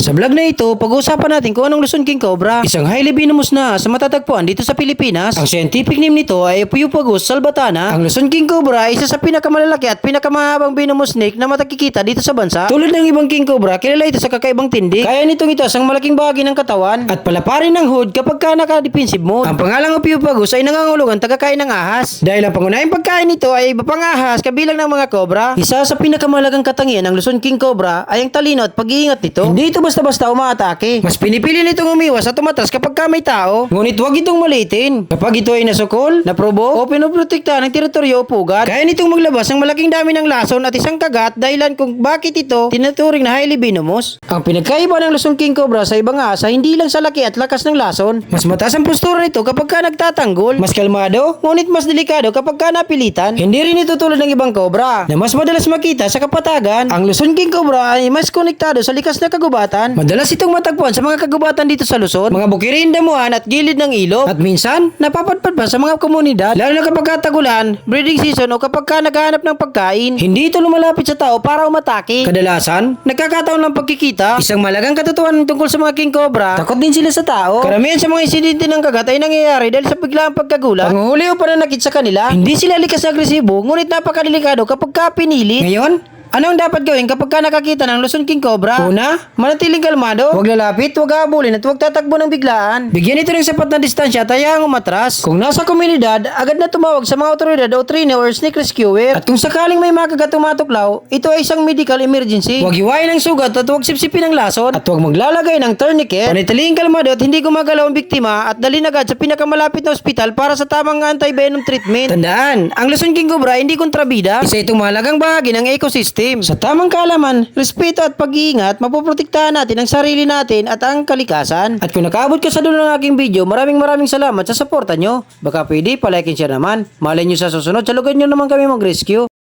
Sa vlog na ito, pag-uusapan natin kung anong Luzon King Cobra. Isang highly venomous na sa matatagpuan dito sa Pilipinas. Ang scientific name nito ay Ophiupagus salvatana. Ang Luzon King Cobra ay isa sa pinakamalalaki at pinakamahabang venomous snake na matakikita dito sa bansa. Tulad ng ibang King Cobra, kilala ito sa kakaibang tindig. Kaya nitong ito ang malaking bahagi ng katawan at palaparin ng hood kapag ka naka-defensive mode. Ang pangalang Ophiupagus ay nangangahulugan tagakain ng ahas. Dahil ang pangunahing pagkain nito ay iba pang ahas kabilang ng mga cobra. Isa sa pinakamalagang katangian ng Luzon King Cobra ay ang talino at pag-iingat nito. Hindi ito basta-basta umaatake. Mas pinipili nitong umiwas at tumatras kapag ka may tao. Ngunit huwag itong maliitin. Kapag ito ay nasukol, naprobo, o pinoprotektahan ng teritoryo o pugat, kaya nitong maglabas ng malaking dami ng lason at isang kagat dahilan kung bakit ito tinuturing na highly venomous. Ang pinagkaiba ng Luzon King Cobra sa ibang ahas ay hindi lang sa laki at lakas ng lason. Mas mataas ang postura nito kapag ka nagtatanggol. Mas kalmado, ngunit mas delikado kapag ka napilitan. Hindi rin ito tulad ng ibang cobra na mas madalas makita sa kapatagan. Ang Luzon King Cobra ay mas konektado sa likas na kagubatan. Madalas itong matagpuan sa mga kagubatan dito sa Luzon, mga bukirin, damuhan at gilid ng ilog. At minsan, napapadpad pa sa mga komunidad, lalo na kapag katagulan, breeding season o kapag ka naghahanap ng pagkain. Hindi ito lumalapit sa tao para umatake. Kadalasan, nagkakataon lang pagkikita. Isang malagang katotohanan tungkol sa mga King Cobra, takot din sila sa tao. Karamihan sa mga insidente ng kagat ay nangyayari dahil sa biglaang pagkagulat, panguhuli o pananakit sa kanila. Hindi sila likas na agresibo, ngunit napakadelikado kapag ka pinili. Ngayon, anong dapat gawin kapag ka nakakita ng Luzon King Cobra? Una, manatiling kalmado. Huwag lalapit, huwag habulin at huwag tatakbo ng biglaan. Bigyan ito ng sapat na distansya at hayaang umatras. Kung nasa komunidad, agad na tumawag sa mga otoridad o trainer or snake rescuer. At kung sakaling may makagat tumatuklaw, ito ay isang medical emergency. Huwag hiwain ang sugat at huwag sipsipin ang lason. At huwag maglalagay ng tourniquet. Panatiling kalmado at hindi gumagalaw ang biktima at dalhin agad sa pinakamalapit na ospital para sa tamang anti-venom treatment. Tandaan, ang Luzon King Cobra hindi kontrabida. Isa itong mahalagang bahagi ng ecosystem. Sa tamang kaalaman, respeto at pag-iingat, mapoprotektahan natin ang sarili natin at ang kalikasan. At kung nakaabot ka sa dulo ng aking video, maraming salamat sa suporta nyo. Baka pwede, palike and share naman. Malay nyo sa susunod, salugan nyo naman kami mag-rescue.